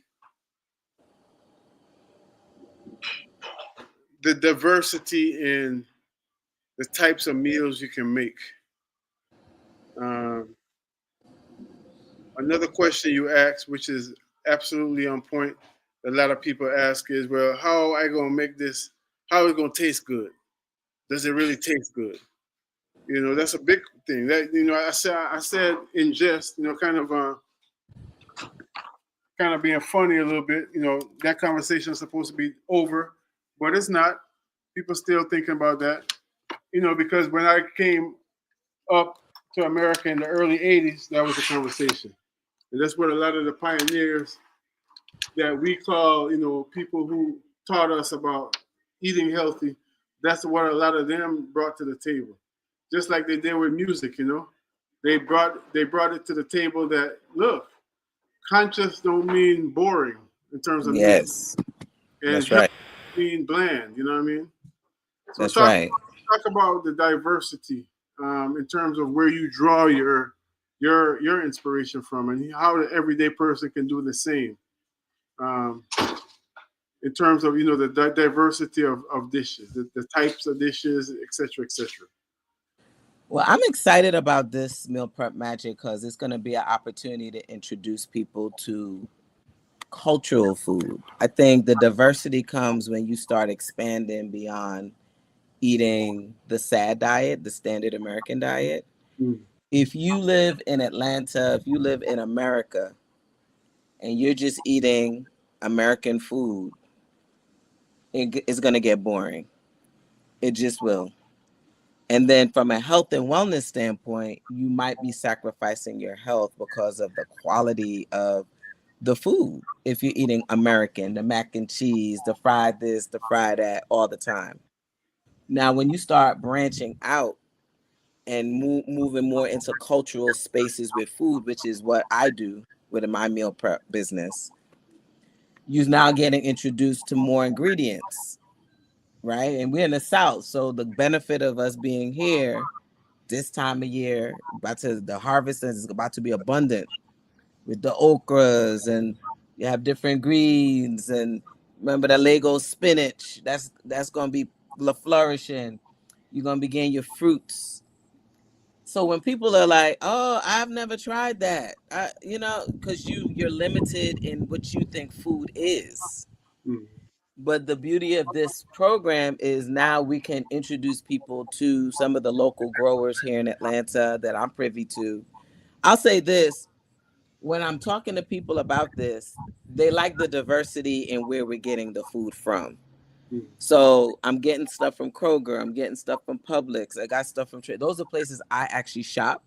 diversity in the types of meals you can make? Um, Another question you asked, which is absolutely on point, a lot of people ask is, well, how am I gonna make this? How is it gonna taste good? Does it really taste good? That's a big thing. That I said in jest, kind of being funny a little bit. That conversation is supposed to be over, but it's not. People still thinking about that. Because when I came up to America in the early '80s, that was a conversation, and that's what a lot of the pioneers that we call, people who taught us about eating healthy. That's what a lot of them brought to the table, just like they did with music. They brought it to the table that look, conscious don't mean boring in terms of music, Yes, and that's health right. mean bland. You know what I mean? So That's talk right. talk about the diversity in terms of where you draw your inspiration from, and how the everyday person can do the same. Um, in terms of the diversity of dishes, the types of dishes, etc., etc. Well, I'm excited about this meal prep magic because it's going to be an opportunity to introduce people to cultural food. I think the diversity comes when you start expanding beyond eating the SAD diet, the standard American diet. Mm. If you live in Atlanta, if you live in America, and you're just eating American food, it's going to get boring. It just will. And then from a health and wellness standpoint, you might be sacrificing your health because of the quality of the food. If you're eating American, the mac and cheese, the fried this, the fried that all the time. Now, when you start branching out and moving more into cultural spaces with food, which is what I do with my meal prep business, you're now getting introduced to more ingredients, right? And we're in the South. So the benefit of us being here this time of year, the harvest is about to be abundant with the okras, and you have different greens, and remember the Lego spinach. That's gonna be flourishing. You're gonna be getting your fruits. So when people are like, "Oh, I've never tried that," because you're limited in what you think food is. Mm. But the beauty of this program is now we can introduce people to some of the local growers here in Atlanta that I'm privy to. I'll say this: when I'm talking to people about this, they like the diversity in where we're getting the food from. Mm. So I'm getting stuff from Kroger. I'm getting stuff from Publix. I got stuff from Trade. Those are places I actually shop.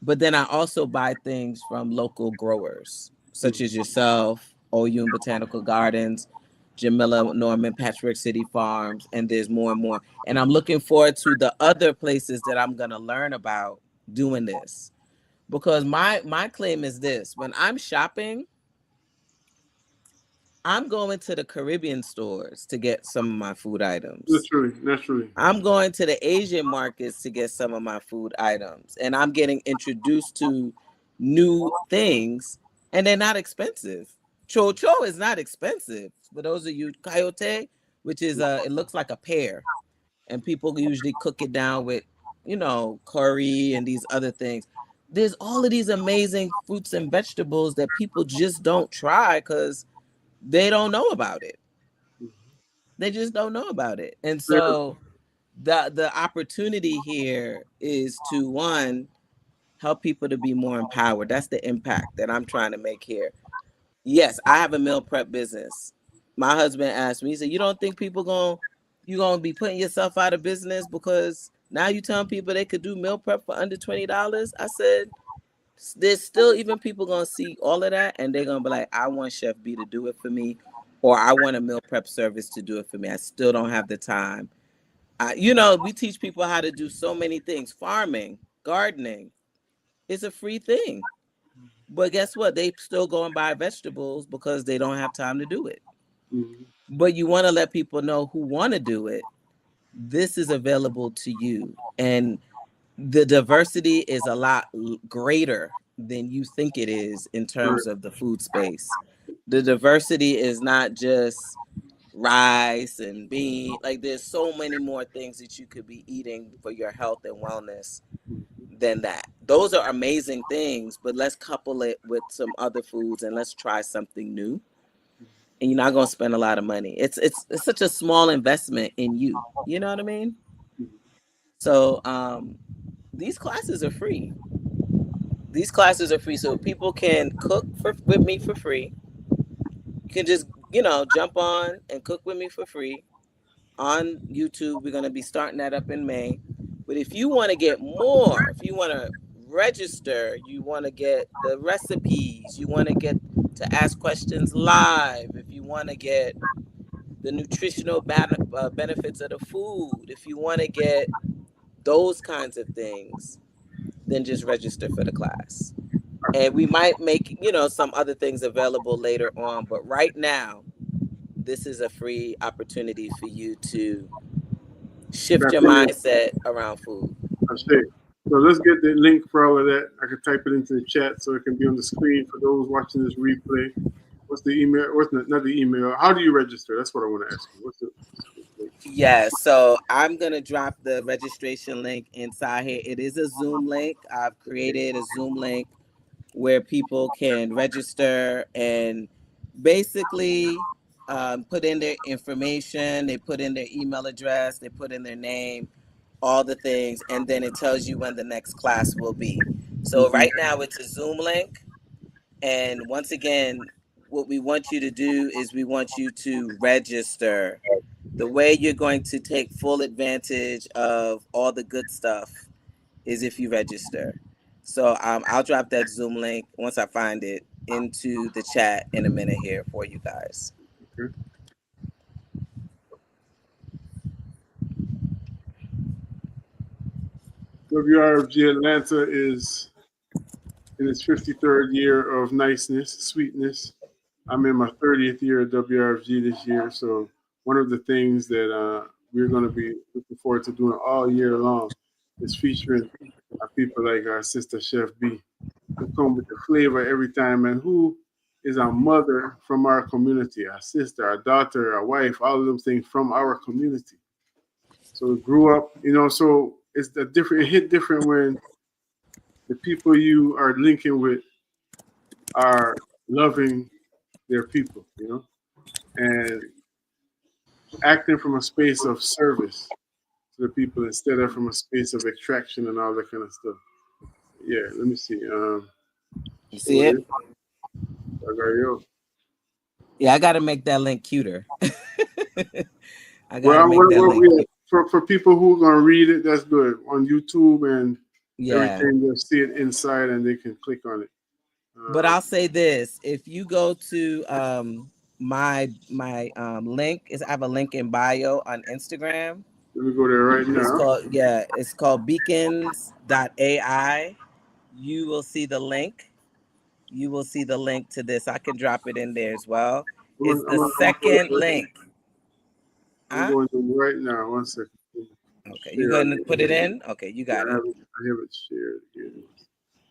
But then I also buy things from local growers, such Mm. as yourself, Oyun Botanical Gardens, Jamila Norman, Patchwork City Farms, and there's more and more. And I'm looking forward to the other places that I'm gonna learn about doing this. Because my claim is this: when I'm shopping, I'm going to the Caribbean stores to get some of my food items. Naturally, naturally. I'm going to the Asian markets to get some of my food items, and I'm getting introduced to new things, and they're not expensive. Chocho is not expensive. For those of you, coyote, which is it looks like a pear, and people usually cook it down with, curry and these other things. There's all of these amazing fruits and vegetables that people just don't try because they don't know about it. They just don't know about it, and Yeah. so the opportunity here is to, one, help people to be more empowered. That's the impact that I'm trying to make here. Yes, I have a meal prep business. My husband asked me, he said, you don't think you gonna be putting yourself out of business because now you telling people they could do meal prep for under $20? I said, there's still even people gonna see all of that and they're gonna be like, I want Chef B to do it for me, or I want a meal prep service to do it for me. I still don't have the time. We teach people how to do so many things. Farming, gardening is a free thing. But guess what? They still go and buy vegetables because they don't have time to do it. Mm. But you want to let people know who want to do it. This is available to you. And the diversity is a lot greater than you think it is in Right. terms of the food space. The diversity is not just rice and bean. Like there's so many more things that you could be eating for your health and wellness than that. Those are amazing things, but let's couple it with some other foods and let's try something new. And you're not gonna spend a lot of money. It's such a small investment in you. You know what I mean? So these classes are free. These classes are free, so people can cook with me for free. You can just jump on and cook with me for free on YouTube. We're going to be starting that up in May. But if you want to get more, if you want to register, you want to get the recipes, you want to get to ask questions live, if you want to get the nutritional benefits of the food, if you want to get those kinds of things, then just register for the class. And we might make, some other things available later on. But right now, this is a free opportunity for you to shift That's your it. mindset around food. That's it. So let's get the link for all of that. I can type it into the chat so it can be on the screen for those watching this replay. What's the email? What's not the email? How do you register? That's what I want to ask you. What's the link? Yeah, so I'm going to drop the registration link inside here. It is a Zoom link. I've created a Zoom link where people can register and basically put in their information. They put in their email address, they put in their name, all the things, and then it tells you when the next class will be. So Mhm. right now it's a Zoom link. And once again, what we want you to do is we want you to register. The way you're going to take full advantage of all the good stuff is if you register. So I'll drop that Zoom link once I find it into the chat in a minute here for you guys. Okay. WRFG Atlanta is in its 53rd year of niceness, sweetness. I'm in my 30th year at WRFG this year. So one of the things that we're going to be looking forward to doing all year long is featuring people like our sister Chef B, who come with the flavor every time, and who is our mother from our community, our sister, our daughter, our wife, all of those things from our community. So we grew up, so it's a different, it hit different when the people you are linking with are loving their people, and acting from a space of service to the people instead of from a space of extraction and all that kind of stuff. Yeah, let me see. You see Sure it? is. I got you. Yeah, I gotta make that link cuter. I gotta Well, make that link yeah, cute. for people who are gonna read it, that's good on YouTube and Yeah. everything. They'll see it inside and they can click on it. But Uh, I'll say this: if you go to my link is I have a link in bio on Instagram. Let me go there right now. It's called beacons.ai. You will see the link. You will see the link to this. I can drop it in there as well. It's the second link. I'm Huh? going to right now. One second. Okay, you Share going to it. put it in? Okay, you Yeah, got it. I have it shared here.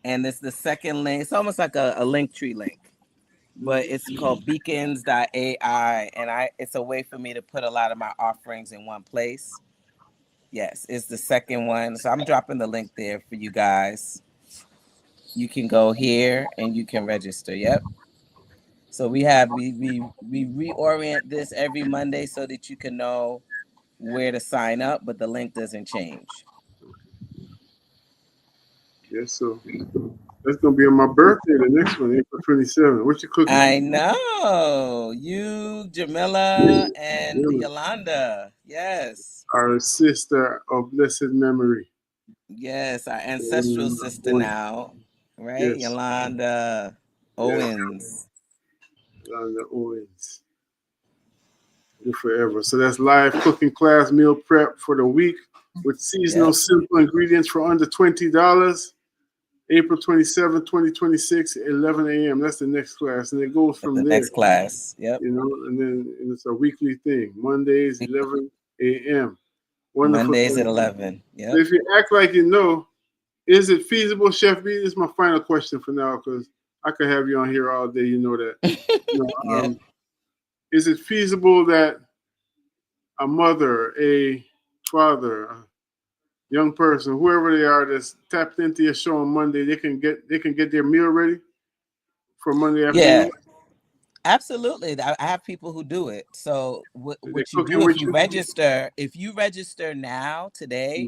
And it's the second link. It's almost like a link tree link, but it's called beacons.ai. And it's a way for me to put a lot of my offerings in one place. Yes, it's the second one. So I'm dropping the link there for you guys. You can go here and you can register. Yep. So we reorient this every Monday so that you can know where to sign up, but the link doesn't change. Yes, so that's gonna be on my birthday. The next one, April 27th. What you cooking? I know you, Jamila, and Really? Yolanda. Yes, Our sister of blessed memory. yes, our ancestral sister now, right? Yes, Yolanda yes, Owens. on the Owens. Live forever. So that's live cooking class meal prep for the week with seasonal Yep, simple ingredients for under $20. April 27th, 2026, 11 a.m. That's the next class. And it goes at from the there, next class. Yep, and then it's a weekly thing. Mondays, 11 a.m. Wonderful Mondays at thing. 11. So Yep. if you act like you know, is it feasible, Chef B? This is my final question for now because I could have you on here all day. You know that. You know, Yep. is it feasible that a mother, a father, a young person, whoever they are, that's tapped into your show on Monday, they can get their meal ready for Monday Yeah. afternoon? Absolutely. I have people who do it. So They're what you do cooking with you. if you register now today,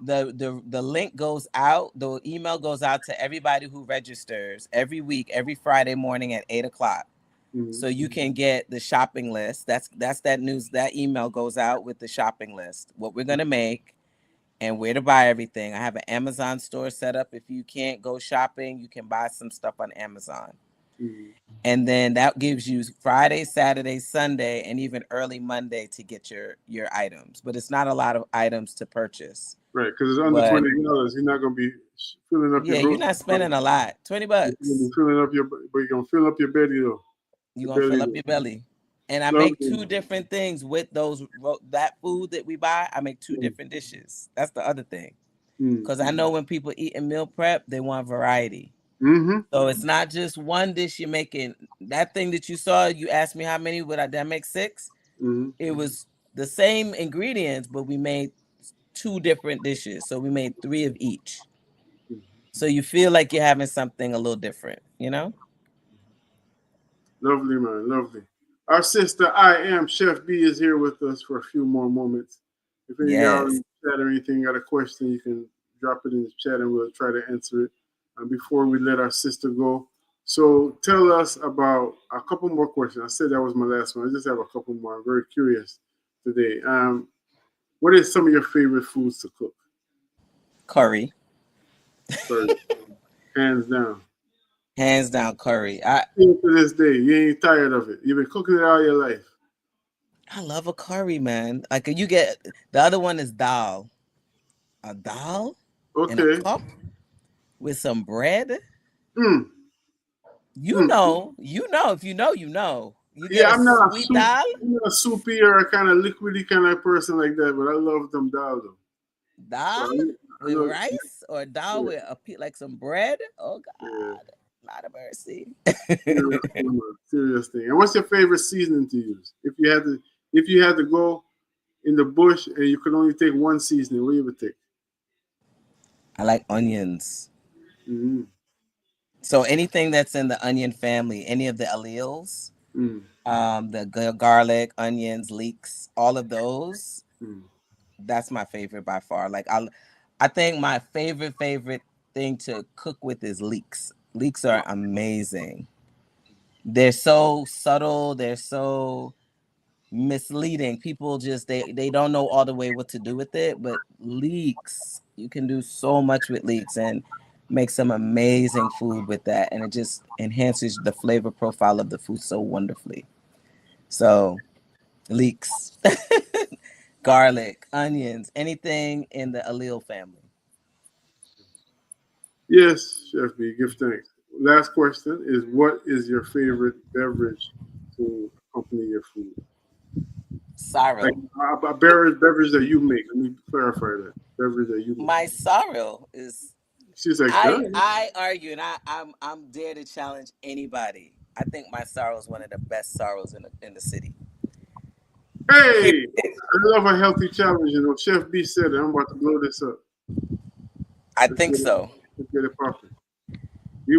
the link goes out, the email goes out to everybody who registers every week, every Friday morning at 8 o'clock. Mm-hmm. So you can get the shopping list. That's that news. That email goes out with the shopping list, what we're gonna make and where to buy everything. I have an Amazon store set up. If you can't go shopping, you can buy some stuff on Amazon. Mm-hmm. And then that gives you Friday, Saturday, Sunday, and even early Monday to get your items. But it's not a lot of items to purchase. Right, because it's under But $20. You're not gonna be filling up your yeah, you're grocery not store. spending a lot. 20 You're gonna be bucks. filling up your, but you're gonna fill up your belly though. You're Your gonna belly fill up though. your belly. And I make Lovely. two different things with that food that we buy. I make two different dishes. That's the other thing. Mm-hmm. Because I know when people eat in meal prep, they want variety. Mm-hmm. So it's not just one dish you're making. That thing that you saw, you asked me how many would I make 6? Mm-hmm. It was the same ingredients, but we made 2 different dishes. So we made 3 of each. So you feel like you're having something a little different, you know? Lovely, man. Lovely. Our sister, I am Chef B, is here with us for a few more moments. If any of y'all in Yes. the chat or anything got a question, you can drop it in the chat and we'll try to answer it before we let our sister go. So tell us about a couple more questions. I said that was my last one. I just have a couple more. I'm very curious today. What is some of your favorite foods to cook? Curry. Sorry, hands down. Hands down curry. Even to this day, you ain't tired of it. You've been cooking it all your life. I love a curry, man. Like you get the other one is dal. A dal in a Okay. cup with some bread. Mm, You mm. know, you know. If you know, you know. You get Yeah, a I'm not a sweet soup. dal. I'm not a soupy or a kind of liquidy kind of person like that, but I love them dal though. So Dal I with know. rice or dal Yeah, with like some bread. Oh yeah. God, lot of mercy. Serious thing, man. Serious thing. And what's your favorite seasoning to use? If you had to go in the bush and you could only take one seasoning, what you would take? I like onions. Mm-hmm. So anything that's in the onion family, any of the alleles, Mm-hmm. the garlic, onions, leeks, all of those, Mm-hmm. that's my favorite by far. I think my favorite thing to cook with is leeks. Leeks are amazing. They're so subtle. They're so misleading. People just they don't know all the way what to do with it. But leeks, you can do so much with leeks and make some amazing food with that, and it just enhances the flavor profile of the food so wonderfully. So leeks, garlic, onions, anything in the allele family. Yes, Chef B, give thanks. Last question is, what is your favorite beverage to accompany your food? Sorrow. Like a beverage that you make. Let me clarify that. Beverage that you make. My sorrow is. She's like, I argue, and I'm dare to challenge anybody. I think my sorrow is one of the best sorrows in the city. hey, I love a healthy challenge. You know, Chef B said it. I'm about to blow this up. I think so. Let's get it popping.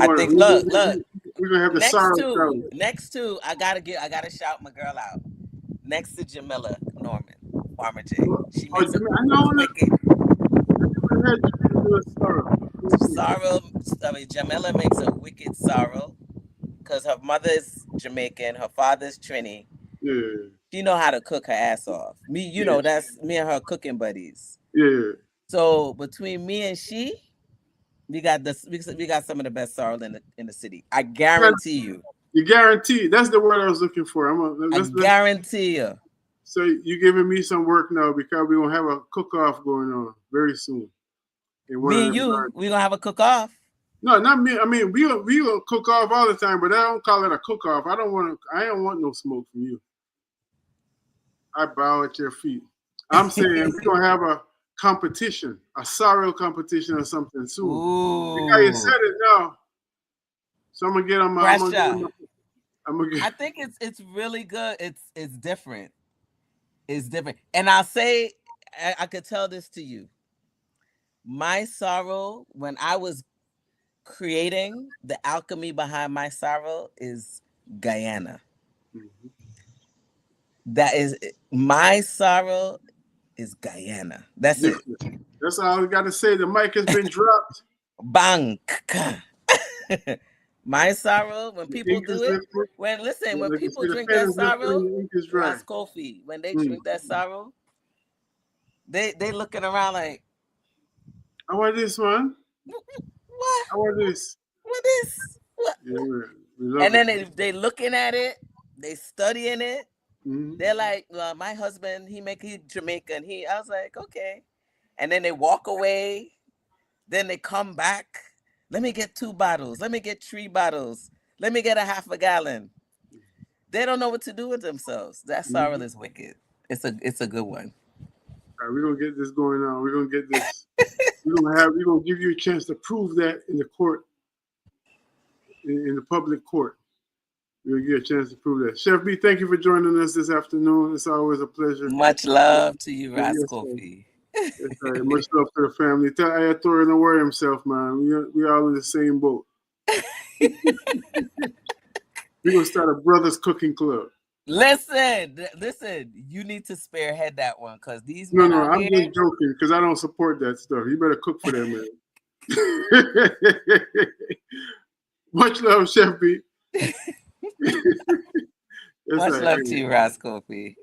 I think. Look. We're gonna have the sorrow challenge. Next to, I gotta shout my girl out. Next to Jamila Norman, Farmer J. She makes a wicked. Sorrow. I mean, Jamila makes a wicked sorrow because her mother's Jamaican, her father's Trini. Yeah. She know how to cook her ass off. Me, you know, that's me and her cooking buddies. Yeah. So between me and she, we got some of the best sorrel in the city. I guarantee you. You guarantee? That's the word I was looking for. I guarantee you. So you're giving me some work now because we're gonna have a cook-off going on very soon. Me and you, we're gonna have a cook-off. No, not me. I mean, we gonna cook off all the time, but I don't call it a cook-off. I don't want no smoke from you. I bow at your feet. I'm saying we're gonna have a competition, a sorrel competition or something soon. Ooh. Because you said it now. So I'm gonna get on my I think it's really good. It's different. It's different. And I'll say, I could tell this to you. My sorrow, when I was creating the alchemy behind my sorrow, is Guyana. Mm-hmm. That is my sorrow is Guyana. That's it. That's all I gotta say. The mic has been dropped. Bang. My sorrow, when people do it, when people drink that sorrow, Ras Kofi, when they drink that sorrow, they looking around like, I want this one. What? I want this. What this? What? Yeah, and then they looking at it, they studying it. Mm-hmm. They're like, well, my husband, he's Jamaican. I was like, okay. And then they walk away. Then they come back. Let me get 2 bottles. Let me get 3 bottles. Let me get a half a gallon. They don't know what to do with themselves. That sorrel is wicked. It's a good one. All right, we're gonna get this going on. We're gonna get this. we're gonna give you a chance to prove that in the court, in the public court. We'll get a chance to prove that. Chef B, thank you for joining us this afternoon. It's always a pleasure. Much love to you, Ras Kofi. Yes, right. Much love to the family. Tell Ayatora don't worry himself, man. We all in the same boat. We're gonna start a brothers cooking club. Listen. You need to spearhead that one because these. No, I'm just joking because I don't support that stuff. You better cook for them, man. Much love, Chef B. Much love to you, Ras Kofi.